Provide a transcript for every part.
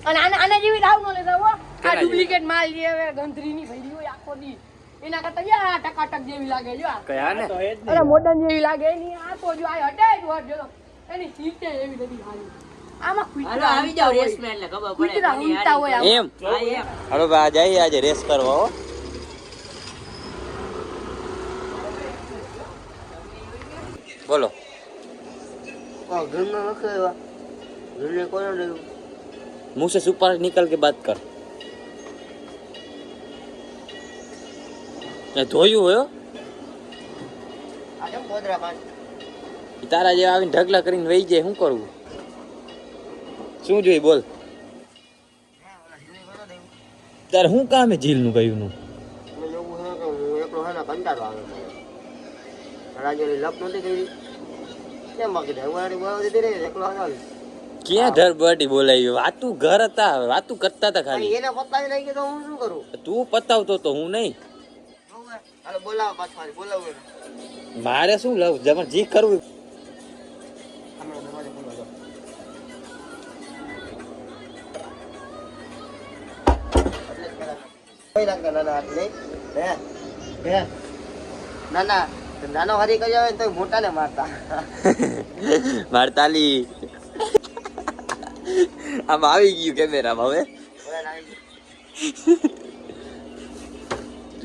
અને આના જેવી રાવ નો લેતા હો આ ડુપ્લિકેટ માલ જે હવે ગંધરીની ભઈડી હોય આખો દી એના કરતા યા ટકાટક જેવી લાગે જો કયા ને અરે મોડર્ન જેવી લાગે એની આ તો જો આ હટે જ વર જો એની સીટે એવી બધી હાલી આમાં કુતરા આવી જાવ રેસ માં એટલે ખબર પડે કુતરા ઉંટા હોય એમ હાલો ભાઈ જઈએ આજે રેસ કરવા હો બોલો घर में रखेगा घर में कौन रहेगा मुंह से सुपर निकल के बात कर ધોયું હોય આજે પોદરા પાન તારા જેવા આવીને ઢગલા કરીને વહી જાય શું કરવું શું જોઈ બોલ તારે શું કામ હે ઝીલ નું કયું નું મને એવું છે કે હું એકલો હે ને કંટાળો આવે મને રાજ્યની લપ નથી કરી કેમ બાકી ધરવાળી બોલાવ દીધી રે એકલો હાલ ક્યાં ધર બટી બોલાવી વાતું ઘર હતા વાતું કરતા હતા ખાલી એને પતાવી નાખી તો હું શું કરું તું પતાવતો તો હું નહીં હાલો બોલાવો પાછું બોલાવો મારે શું લવ જમણ જી કરવું હમણાં દરવાજો ખોલો જો કોઈ લાગતા નાના હાથ નહીં હે નાના નાનો હારી કરી આવે ને તો મોટા ને મારતા મારતાલી આમ આવી ગયું કેમેરામાં હવે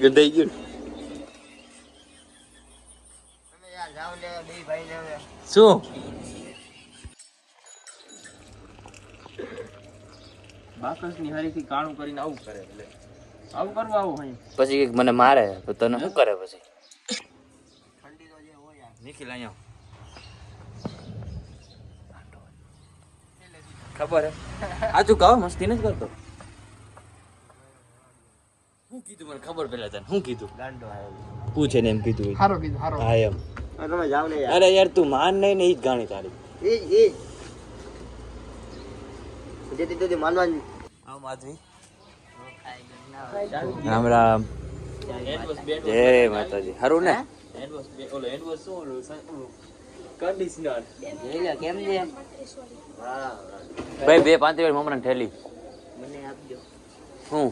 ગંધાઈ ગયું તમે યાર જાવ લે બે ભાઈ ને હવે શું બાકસની હારીથી કાણું કરીને આવું કરે એટલે આવું કરવું આવું હોય પછી કંઈક મને મારે તો તને શું કરે પછી ઠંડી તો જે હોય યાર નિખિલ અહીંયા ખબર હે આ તું કહો મસ્તી નથી કરતો શું કીધું મને ખબર પેલા તને શું કીધું ગાંડો આવ્યો પૂછે ને એમ કીધું હારો કીધું હારો હા એમ તમે જાવ ને યાર અરે યાર તું માન નહીં ને ઈ જ ગાણી તારી એ જેથી તેથી માનવાનું આમ આદમી રામ રામ જય માતાજી હારું ને કન્ડિશનર કેમ છે ભાઈ 2 35 મમરાની થેલી મને આપજો હું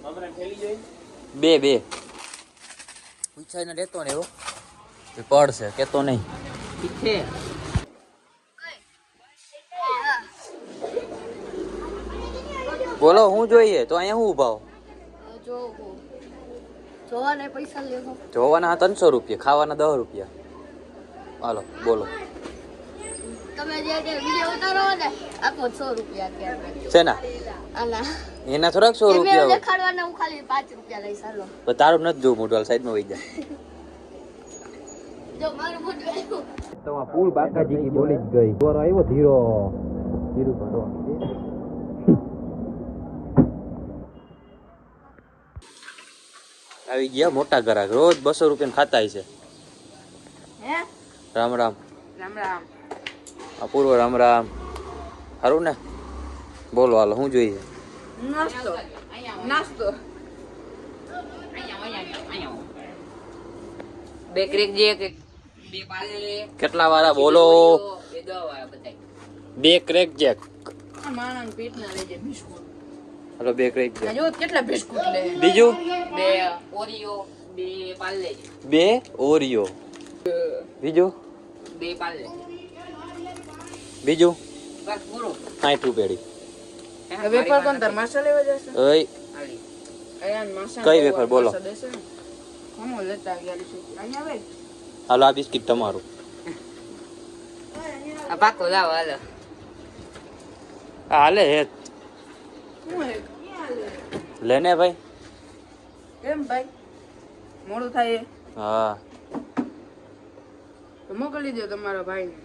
હમણાં ઠેલી જોઈ બે પૂછાઈને લેતો ને એવો પડશે કેતો નહીં ઠીક છે બોલો હું જોઈએ તો અહીંયા હું ઉભા જો જોવાને પૈસા લેવો જોવાના 300 રૂપિયા ખાવાના 10 રૂપિયા હાલો બોલો તમે જે વિડિયો ઉતારો ને આપો 100 રૂપિયા અત્યારે શેના આના એના થોડાક 100 રૂપિયા હોય દેખાડવાના હું ખાલી 5 રૂપિયા લઈશ હાલો પણ તારું નથી જોવું મોટવાલ સાઈડમાં વહી જાય જો મારું મોટું આવ્યું તો આ ફૂલ બાકાજી કી બોલી જ ગઈ દોરો આવ્યો ધીરો ભરો આવી ગયા મોટા ગ્રાહક રોજ 200 રૂપિયા ખાતા છે હે રામ રામ રામ રામ અપૂર્વ રામ રામ સારું ને બોલો હાલો શું જોઈએ નાસ્તો નાસ્તો બે ક્રેક જે કે બે પાલે કેટલા વાળા બોલો બે દવા વાળા બતાય 2 ક્રેક જેક માણસ પેટ ના લેજે બિસ્કુટ હાલો 2 ક્રેક જેક જો કેટલા બિસ્કુટ લે બીજું બે ઓરિયો બે પાલે 2 ઓરિયો બીજું બે પાલે બીજું બસ પૂરો 60 રૂપિયાડી વેફર કોણ તાર માસા લેવા જશે ઓય હાલી અયાન માસા કઈ વેફર બોલો હમો લેતા ગયા છે અહીંયા આવે હાલો આ બિસ્કિટ તમારું આ પાકો લાવ હાલો હાલે હે હું હે લેને ભાઈ કેમ ભાઈ મોડું થાય હા તો મોકલી દો તમારા ભાઈને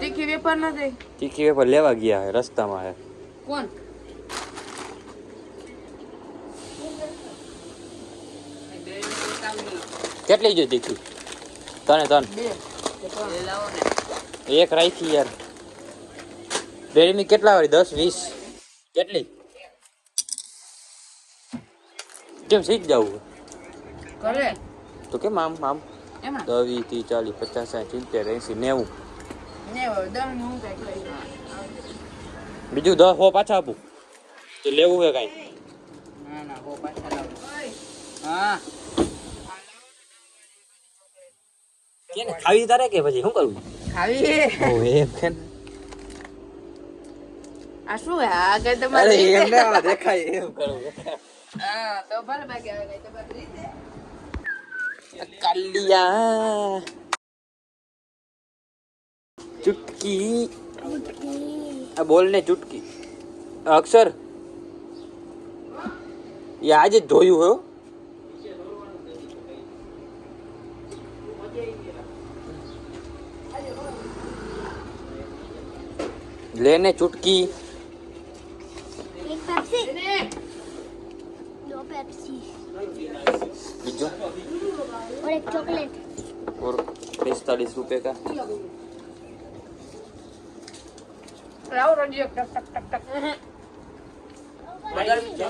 તીખી વેફર ના દે તીખી વેફર લેવા ગયા હે રસ્તામાં હે કોણ કેટલી જો તીખી ત્રણ બે લાવો ને એક રાખી યાર ડેરીની કેટલા વાળી 10 20 કેટલી કેમ શીખ જવું કરે તો કેમ આમ આમ એમાં 10 20 30 40 50 60 70 80 90 ને દમ હું કઈ બીજું 10 હો પાછા આપું તો લેવું હે કાંઈ ના ના હો પાછા લાવો હા કેને ખાવી તારે કે પછી શું કરવું ખાવી ઓ એમ કે આ શું હે આગળ અરે તમારે એમ ના આવા દેખાય એમ કરવું હા તો ભલે બાકી આવે કઈ તમારી રીતે કાલિયા ચુટકી આ બોલ ને ચુટકી અક્ષર એ આજે જ જોયું હો लेने चुटकी एक पेप्सी दो पेप्सी बीजो और एक चॉकलेट और 45 रुपए का લાવો રજીયો ટક ટક ટક ટક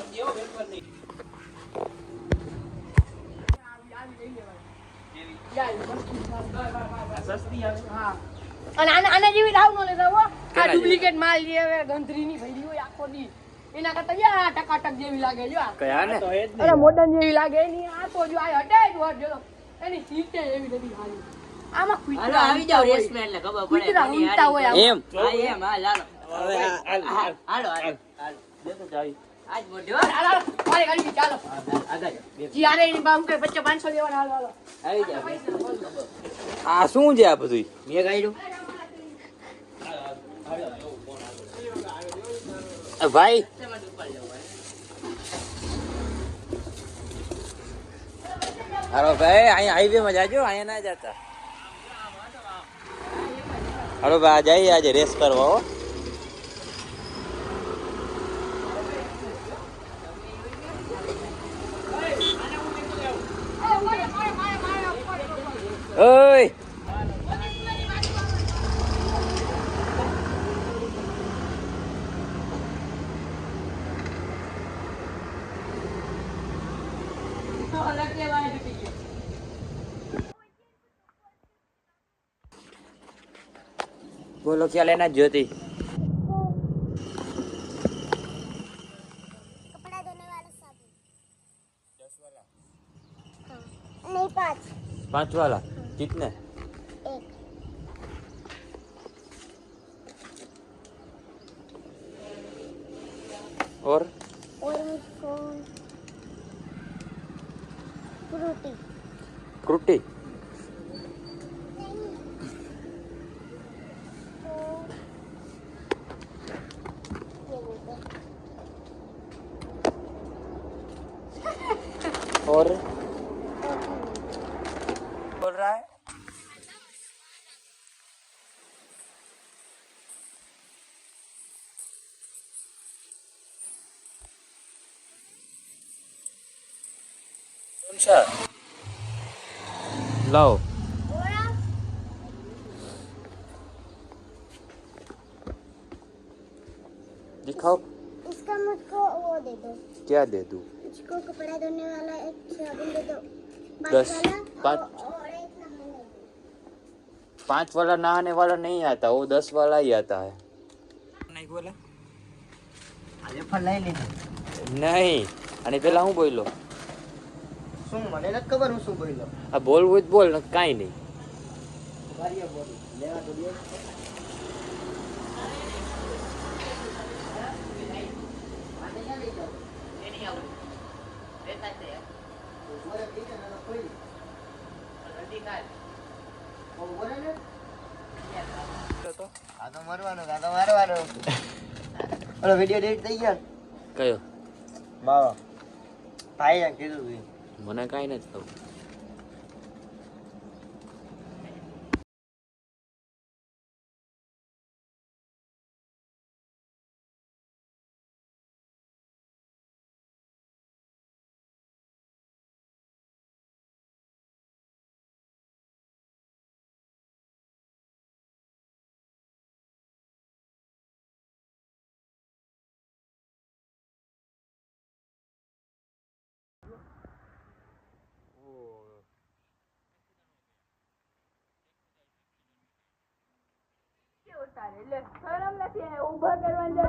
હા અને આના જેવી લાવ નો લેતા હો આ કેના ડુપ્લિકેટ માલ જે હવે ગંધરીની ભરી હોય આખો દી એના કરતા યા ટકાટક જેવી લાગે જો આ. કયા ને અરે મોડર્ન જેવી લાગે એની આ તો જો આ હટે જ વર જો એની સીટે એવી નથી હાલી આમાં હાલો કુતરા આવી જાવ રેસમાં એટલે ખબર પડે કુતરા કોની ઊંઘતા હોય હારી. એમ હા એમ હાલ હાલો હવે હાલો હાલો દેતો જાવી આજ મોઢો હાલો મારે ગાડી ચાલો આગળ જી આને એની બામ કે 500 દેવાના હાલો હાલો આવી જાવ આ શું છે આ બધું મેં ગાડ્યું ભાઈ હાલો ભાઈ અહીંયા હાઈવે માં જાજો અહીંયા ના જતા હાલો ભાઈ જઈએ આજે રેસ કરવા હો ઓય બોલો क्या लेना ज्योति कपड़ा धोने वाला साबुन 10 वाला हाँ नहीं 5 5 वाला कितने एक और मुझको फ्रूटी फ्रूटी और बोल रहा है कौन सा लाओ दिखाओ इसका मुझको वो दे दो क्या दे दूं मुझको कपड़ा धोने वाला एक साबुन दे दो 10 वाला 5 और एक नहाने वाला 5 वाला नहाने वाला नहीं आता वो 10 वाला ही आता है नहीं बोला આજે પણ લઈ લીધું नहीं અને પેલા હું બોલ્યો શું મને નથી ખબર હું શું બોલ્યો આ બોલવું જ બોલ ને કાંઈ નહીં વારીએ બોલ લેવા તો દે આ તો મારવાનો ઓલો વિડિયો ડેટ થઈ ગયો કયો મારો ભાઈએ કીધું તું મને કાંઈ નથી ખબર એટલે શરમ નથી ઉભા કરવાની